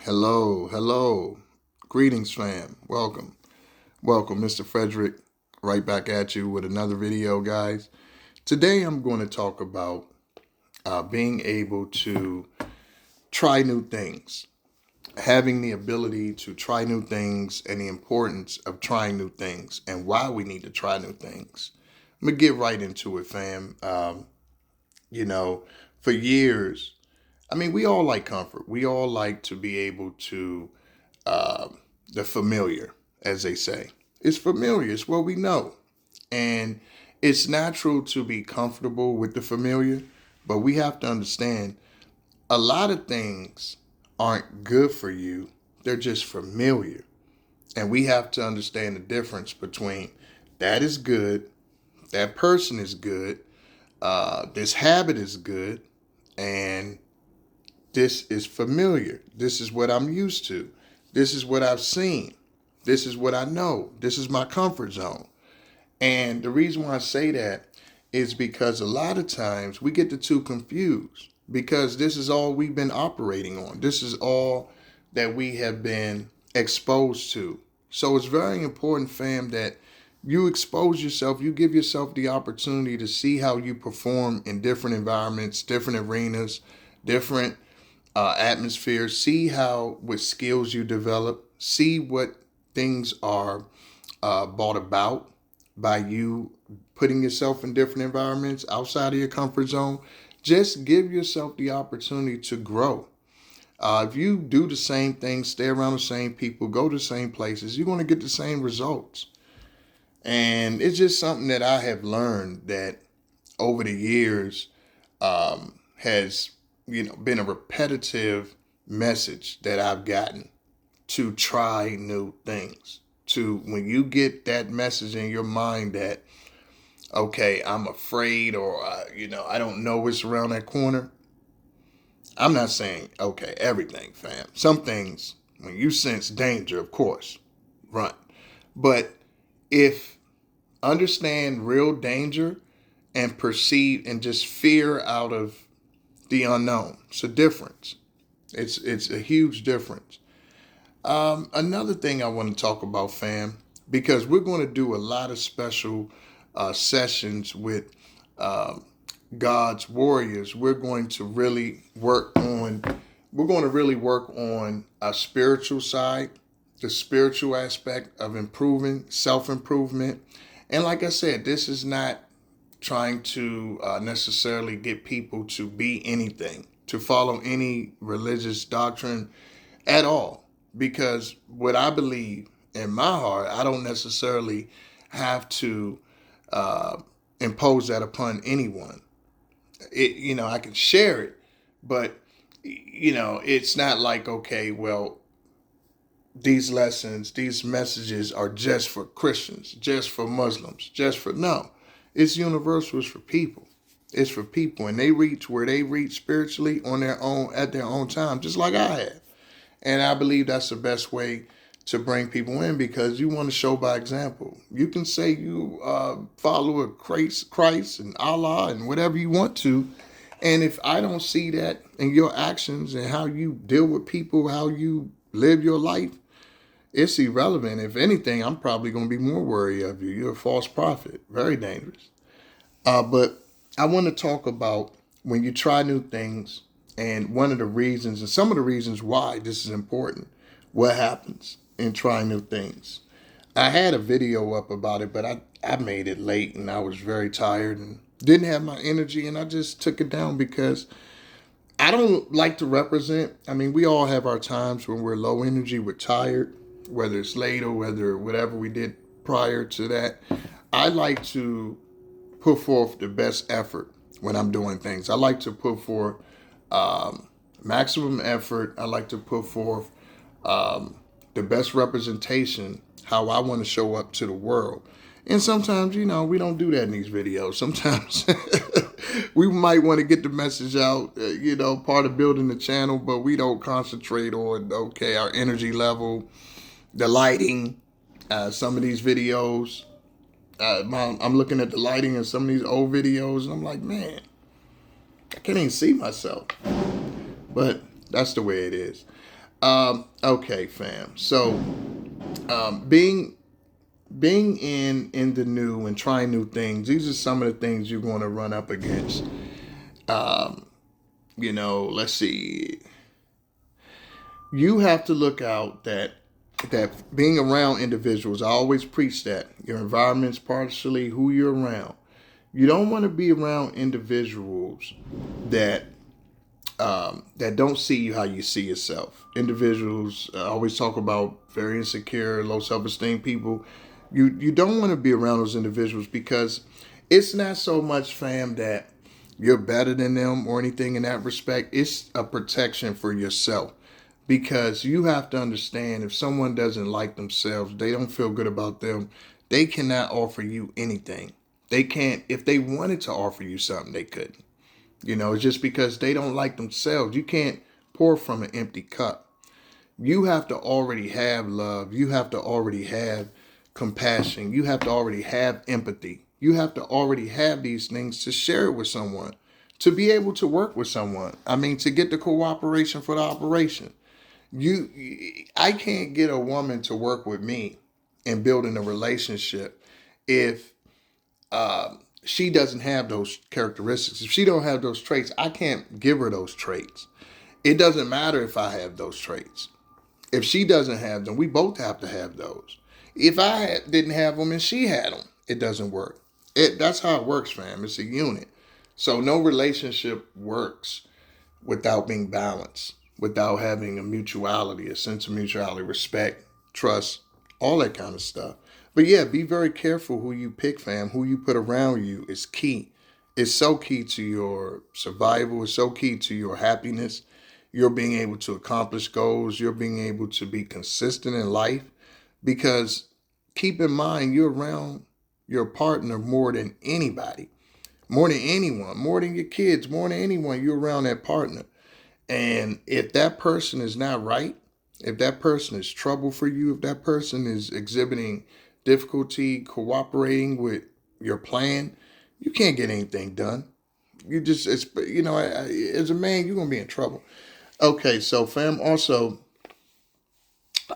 Hello, hello. Greetings, fam. Welcome. Welcome, Mr. Frederick. Right back at you with another video, guys. Today, I'm going to talk about being able to try new things, having the ability to try new things, and the importance of trying new things, and why we need to try new things. I'm going to get right into it, fam. For years, we all like comfort. We all like to be able to uh, the familiar, as they say. It's familiar. It's what we know. And it's natural to be comfortable with the familiar, but we have to understand a lot of things aren't good for you. They're just familiar. And we have to understand the difference between that is good, that person is good, this habit is good, and this is familiar. This is what I'm used to. This is what I've seen. This is what I know. This is my comfort zone. And the reason why I say that is because a lot of times we get the two confused because this is all we've been operating on. This is all that we have been exposed to. So it's very important, fam, that you expose yourself, you give yourself the opportunity to see how you perform in different environments, different arenas, different atmospheres, see how what skills you develop, see what things are brought about by you putting yourself in different environments outside of your comfort zone. Just give yourself the opportunity to grow. If you do the same thing, stay around the same people, go to the same places, you're going to get the same results. And it's just something that I have learned that over the years has been a repetitive message that I've gotten to try new things. To when you get that message in your mind that, okay, I'm afraid or, I don't know what's around that corner. I'm not saying, okay, everything, fam. Some things, when you sense danger, of course, run. But if understand real danger and perceive and just fear out of the unknown, it's a difference. It's a huge difference. Another thing I want to talk about, fam, because we're going to do a lot of special sessions with God's warriors. We're going to really work on. We're going to really work on a spiritual side, the spiritual aspect of improving, self-improvement, and like I said, this is not trying to necessarily get people to be anything, to follow any religious doctrine at all. Because what I believe in my heart, I don't necessarily have to impose that upon anyone. I can share it, but it's not like, okay, well, these lessons, these messages are just for Christians, just for Muslims, no. It's universal. It's for people. It's for people, and they reach where they reach spiritually on their own at their own time, just like I have. And I believe that's the best way to bring people in because you want to show by example. You can say you follow a Christ and Allah and whatever you want to. And if I don't see that in your actions and how you deal with people, how you live your life, it's irrelevant. If anything, I'm probably going to be more worried of you. You're a false prophet. Very dangerous. But I want to talk about when you try new things and one of the reasons and some of the reasons why this is important, what happens in trying new things. I had a video up about it, but I made it late and I was very tired and didn't have my energy and I just took it down because I don't like to represent. We all have our times when we're low energy, we're tired, whether it's late or whether whatever we did prior to that. I like to put forth the best effort when I'm doing things. I like to put forth maximum effort. I like to put forth the best representation, how I want to show up to the world. And sometimes, we don't do that in these videos. Sometimes we might want to get the message out, part of building the channel, but we don't concentrate on, okay, our energy level, the lighting, some of these videos. I'm looking at the lighting in some of these old videos and I'm like, man, I can't even see myself. But that's the way it is. Okay, fam. So, being in the new and trying new things, these are some of the things you're going to run up against. Um, let's see. You have to look out that being around individuals. I always preach that your environment's partially who you're around. You don't want to be around individuals that that don't see you how you see yourself. Individuals always talk about very insecure, low self-esteem people. You don't want to be around those individuals because it's not so much, fam, that you're better than them or anything in that respect. It's a protection for yourself because you have to understand if someone doesn't like themselves, they don't feel good about them, they cannot offer you anything. They can't, if they wanted to offer you something, they couldn't. It's just because they don't like themselves. You can't pour from an empty cup. You have to already have love. You have to already have compassion. You have to already have empathy. You have to already have these things to share it with someone, to be able to work with someone. I mean, to get the cooperation for the operation. I can't get a woman to work with me in building a relationship if she doesn't have those characteristics. If she don't have those traits, I can't give her those traits. It doesn't matter if I have those traits. If she doesn't have them, we both have to have those. If didn't have them and she had them, it doesn't work. That's how it works, fam. It's a unit. So no relationship works without being balanced, without having a mutuality, a sense of mutuality, respect, trust, all that kind of stuff. But yeah, be very careful who you pick, fam. Who you put around you is key. It's so key to your survival. It's so key to your happiness. You're being able to accomplish goals. You're being able to be consistent in life. Because keep in mind, you're around your partner more than anybody, more than anyone, more than your kids, more than anyone. You're around that partner. And if that person is not right, if that person is trouble for you, if that person is exhibiting difficulty cooperating with your plan, you can't get anything done. As a man, you're going to be in trouble. Okay, so fam, also,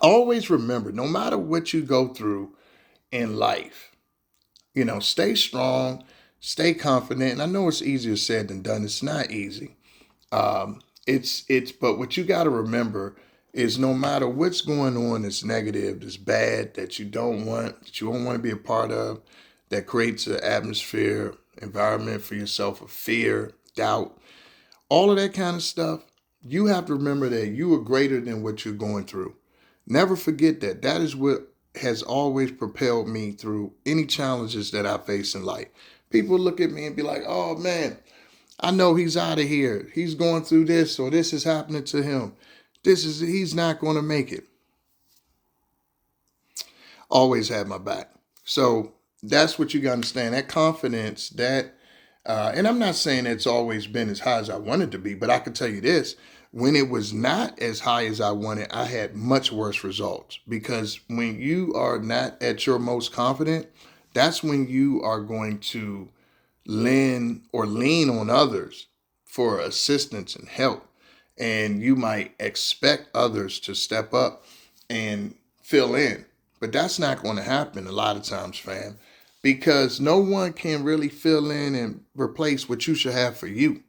always remember, no matter what you go through in life, stay strong, stay confident. And I know it's easier said than done. It's not easy. But what you got to remember is no matter what's going on that's negative, that's bad, that you don't want to be a part of, that creates an atmosphere, environment for yourself of fear, doubt, all of that kind of stuff, you have to remember that you are greater than what you're going through. Never forget that. That is what has always propelled me through any challenges that I face in life. People look at me and be like, oh man, I know he's out of here. He's going through this, or this is happening to him. He's not going to make it. Always had my back. So that's what you got to understand. That confidence, and I'm not saying it's always been as high as I wanted to be, but I can tell you this. When it was not as high as I wanted, I had much worse results. Because when you are not at your most confident, that's when you are going to lean on others for assistance and help. And you might expect others to step up and fill in. But that's not going to happen a lot of times, fam, because no one can really fill in and replace what you should have for you.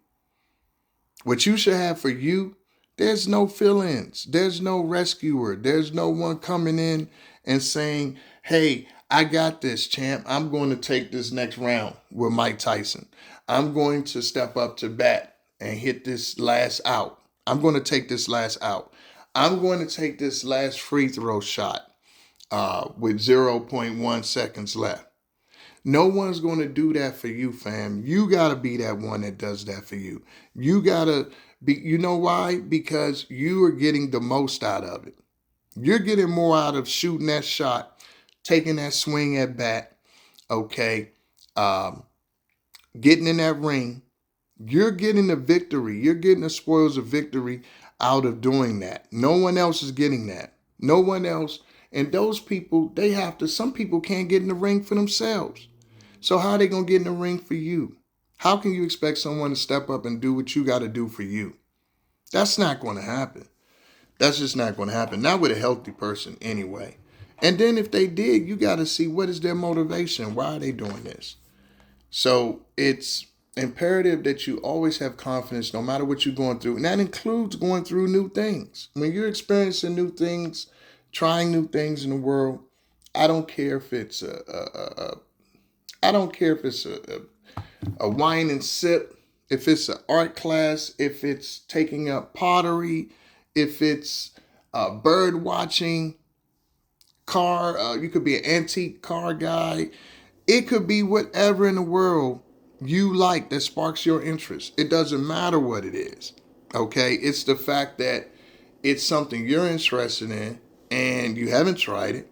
What you should have for you, there's no fill-ins. There's no rescuer. There's no one coming in and saying, hey, I got this, champ. I'm going to take this next round with Mike Tyson. I'm going to step up to bat and hit this last out. I'm going to take this last out. I'm going to take this last free throw shot with 0.1 seconds left. No one's going to do that for you, fam. You got to be that one that does that for you. You got to be, you know why? Because you are getting the most out of it. You're getting more out of shooting that shot, taking that swing at bat, okay? Getting in that ring. You're getting the victory. You're getting the spoils of victory out of doing that. No one else is getting that. No one else. And those people, some people can't get in the ring for themselves. So how are they going to get in the ring for you? How can you expect someone to step up and do what you got to do for you? That's not going to happen. That's just not going to happen. Not with a healthy person anyway. And then if they did, you got to see what is their motivation. Why are they doing this? So it's imperative that you always have confidence no matter what you're going through. And that includes going through new things. When you're experiencing new things, trying new things in the world, I don't care if it's I don't care if it's a wine and sip, if it's an art class, if it's taking up pottery, if it's bird watching, car, you could be an antique car guy. It could be whatever in the world you like that sparks your interest. It doesn't matter what it is. Okay? It's the fact that it's something you're interested in and you haven't tried it,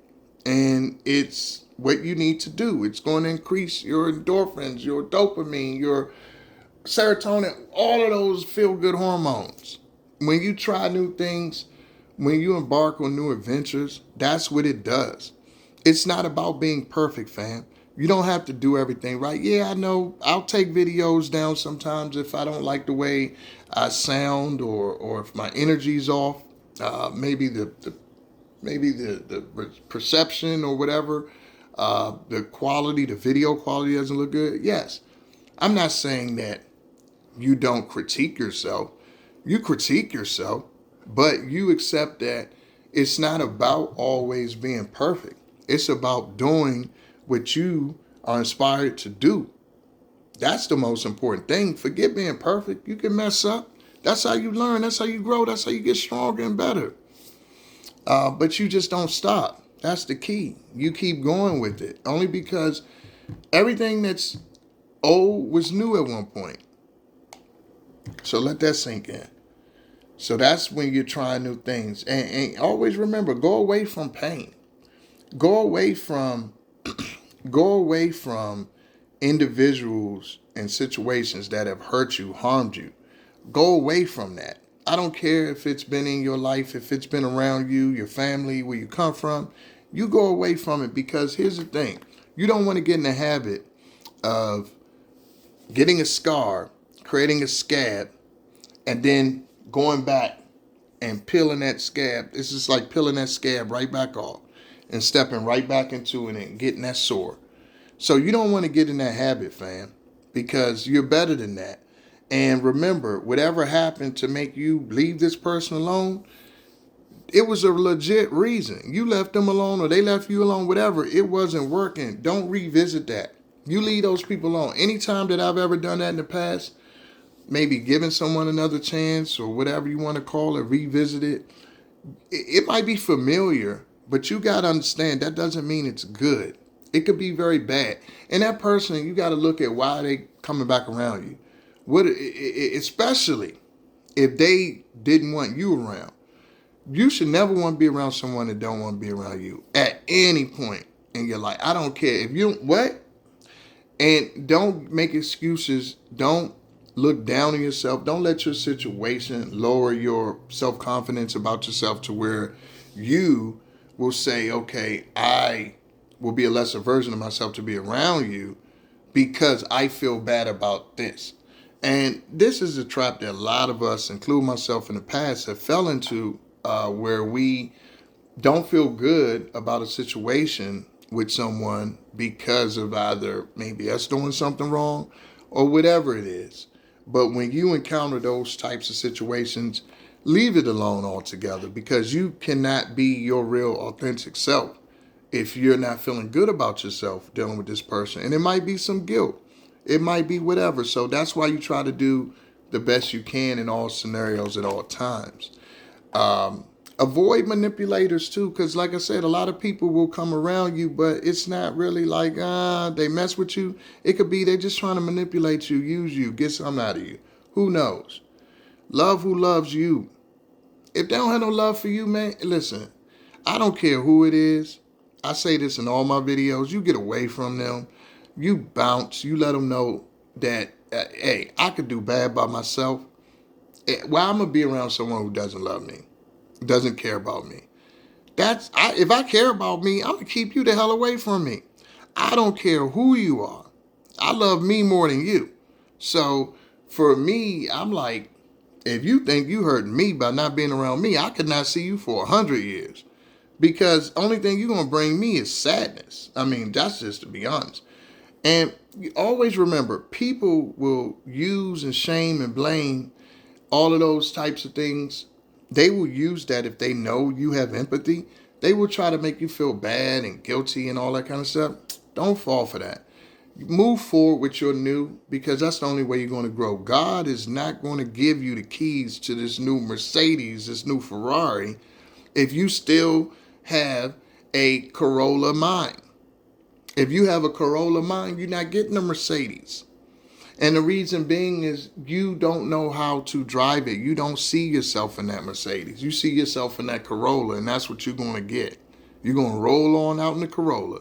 and it's what you need to do. It's going to increase your endorphins, your dopamine, your serotonin, all of those feel-good hormones. When you try new things, when you embark on new adventures, that's what it does. It's not about being perfect, fam. You don't have to do everything right. Yeah, I know. I'll take videos down sometimes if I don't like the way I sound or if my energy's off. Maybe the perception or whatever. The quality, the video quality doesn't look good. Yes. I'm not saying that you don't critique yourself. You critique yourself, but you accept that it's not about always being perfect. It's about doing what you are inspired to do. That's the most important thing. Forget being perfect. You can mess up. That's how you learn. That's how you grow. That's how you get stronger and better. But you just don't stop. That's the key. You keep going with it. Only because everything that's old was new at one point. So let that sink in. So that's when you're trying new things. And always remember, go away from pain. Go away from individuals and situations that have hurt you, harmed you. Go away from that. I don't care if it's been in your life, if it's been around you, your family, where you come from. You go away from it, because here's the thing. You don't want to get in the habit of getting a scar, creating a scab, and then going back and peeling that scab. It's just like peeling that scab right back off and stepping right back into it and getting that sore. So you don't want to get in that habit, fam, because you're better than that. And remember, whatever happened to make you leave this person alone, it was a legit reason. You left them alone or they left you alone, whatever. It wasn't working. Don't revisit that. You leave those people alone. Anytime that I've ever done that in the past, maybe giving someone another chance or whatever you want to call it, revisit it. It might be familiar, but you got to understand that doesn't mean it's good. It could be very bad. And that person, you got to look at why they coming back around you. Especially if they didn't want you around. You should never want to be around someone that don't want to be around you at any point in your life. I don't care. If you, what? And don't make excuses. Don't look down on yourself. Don't let your situation lower your self-confidence about yourself to where you will say, okay, I will be a lesser version of myself to be around you because I feel bad about this. And this is a trap that a lot of us, including myself in the past, have fell into, where we don't feel good about a situation with someone because of either maybe us doing something wrong or whatever it is. But when you encounter those types of situations, leave it alone altogether, because you cannot be your real authentic self if you're not feeling good about yourself dealing with this person. And it might be some guilt. It might be whatever. So that's why you try to do the best you can in all scenarios at all times. Avoid manipulators too, because like I said, a lot of people will come around you, but it's not really like they mess with you. It could be they're just trying to manipulate you, use you, get something out of you. Who knows? Love who loves you. If they don't have no love for you, man, listen, I don't care who it is. I say this in all my videos. You get away from them. You bounce. You let them know that, hey, I could do bad by myself. Well, I'm going to be around someone who doesn't love me, doesn't care about me. If I care about me, I'm going to keep you the hell away from me. I don't care who you are. I love me more than you. So for me, I'm like, If you think you hurting me by not being around me, I could not see you for 100 years. Because only thing you're gonna bring me is sadness. I mean, that's just to be honest. And you always remember, people will use and shame and blame all of those types of things. They will use that if they know you have empathy. They will try to make you feel bad and guilty and all that kind of stuff. Don't fall for that. Move forward with your new, because that's the only way you're going to grow. God is not going to give you the keys to this new Mercedes, this new Ferrari, if you still have a Corolla mind. If you have a Corolla mind, you're not getting a Mercedes. And the reason being is you don't know how to drive it. You don't see yourself in that Mercedes. You see yourself in that Corolla, and that's what you're going to get. You're going to roll on out in the Corolla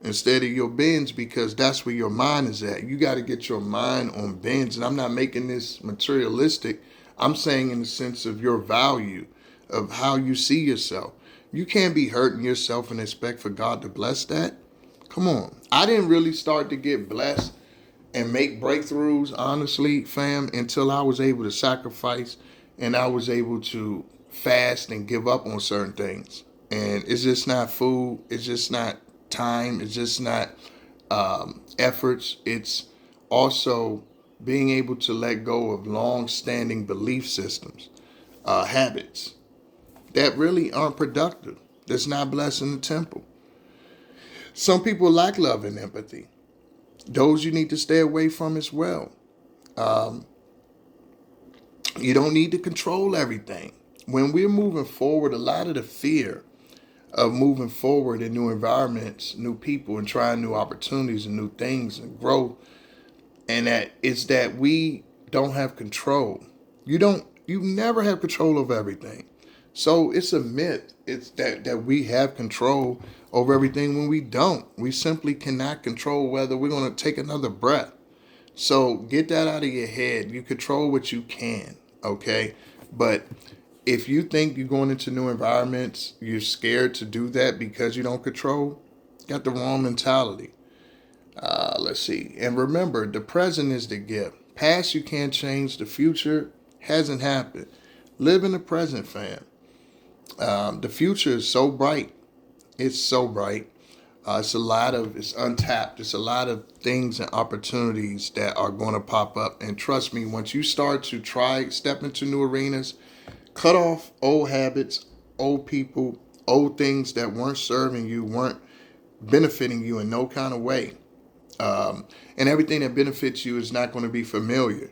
instead of your Benz, because that's where your mind is at. You got to get your mind on Benz. And I'm not making this materialistic. I'm saying in the sense of your value, of how you see yourself. You can't be hurting yourself and expect for God to bless that. Come on. I didn't really start to get blessed and make breakthroughs, honestly, fam, until I was able to sacrifice and I was able to fast and give up on certain things. And it's just not food. It's just not time. It's just not efforts. It's also being able to let go of long-standing belief systems, habits that really aren't productive. That's not blessing the temple. Some people lack love and empathy. Those you need to stay away from as well. You don't need to control everything. When we're moving forward, a lot of the fear of moving forward in new environments, new people, and trying new opportunities and new things and growth, and that it's that we don't have control. You never have control over everything. So it's a myth. It's that we have control over everything when we don't. We simply cannot control whether we're going to take another breath. So get that out of your head. You control what you can, okay? But if you think you're going into new environments, you're scared to do that because you don't control, you got the wrong mentality. Let's see. And remember, the present is the gift. Past you can't change. The future hasn't happened. Live in the present, fam. The future is so bright. It's so bright. It's untapped. It's a lot of things and opportunities that are going to pop up. And trust me, once you start to step into new arenas, cut off old habits, old people, old things that weren't serving you, weren't benefiting you in no kind of way. And everything that benefits you is not going to be familiar.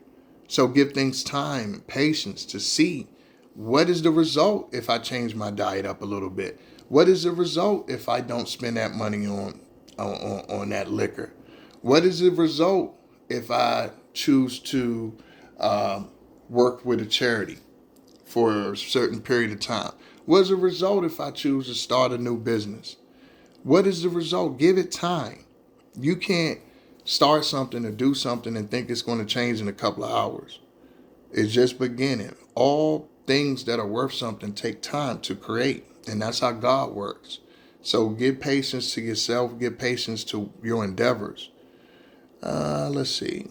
So give things time and patience to see what is the result if I change my diet up a little bit. What is the result if I don't spend that money on that liquor? What is the result if I choose to work with a charity for a certain period of time? What is the result if I choose to start a new business? What is the result? Give it time. You can't start something or do something and think it's going to change in a couple of hours. It's just beginning. All things that are worth something take time to create. And that's how God works. So give patience to yourself. Give patience to your endeavors. Let's see.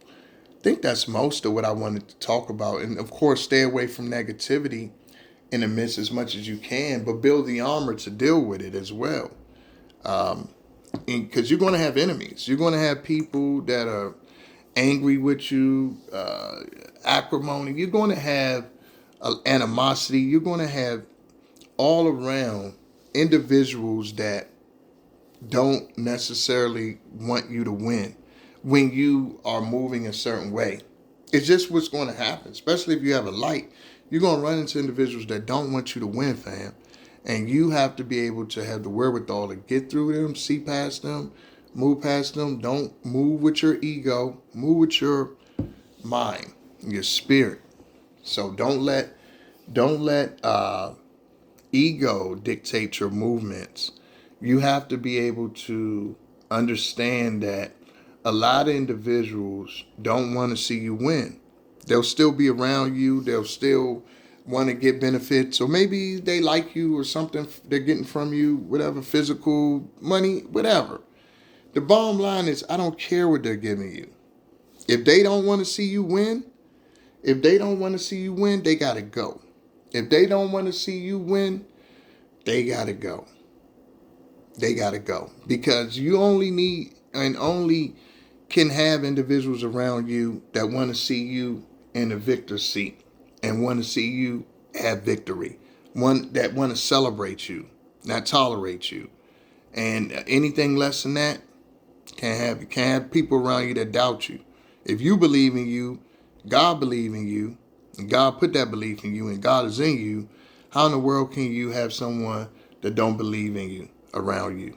I think that's most of what I wanted to talk about. And of course, stay away from negativity in the midst as much as you can, but build the armor to deal with it as well. Because you're going to have enemies. You're going to have people that are angry with you, acrimony. You're going to have animosity. You're going to have all around individuals that don't necessarily want you to win when you are moving a certain way. It's just what's going to happen, especially if you have a light. You're going to run into individuals that don't want you to win, fam. And you have to be able to have the wherewithal to get through them, see past them, move past them. Don't move with your ego. Move with your mind, your spirit. So don't let ego dictate your movements. You have to be able to understand that a lot of individuals don't want to see you win. They'll still be around you. They'll still want to get benefits. Or maybe they like you or something they're getting from you, whatever, physical, money, whatever. The bottom line is I don't care what they're giving you. If they don't want to see you win, If they don't want to see you win, they got to go. If they don't want to see you win, they got to go. They got to go. Because you only need and only can have individuals around you that want to see you in the victor's seat and want to see you have victory. One that want to celebrate you, not tolerate you. And anything less than that, can't have people around you that doubt you. If you believe in you, God believe in you, and God put that belief in you, and God is in you, how in the world can you have someone that don't believe in you around you?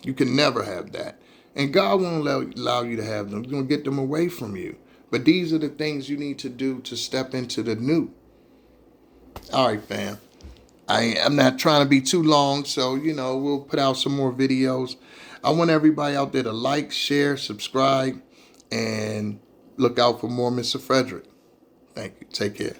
You can never have that. And God won't allow you to have them. He's going to get them away from you. But these are the things you need to do to step into the new. All right, fam. I'm not trying to be too long, so, we'll put out some more videos. I want everybody out there to like, share, subscribe, and look out for more Mr. Frederick. Thank you. Take care.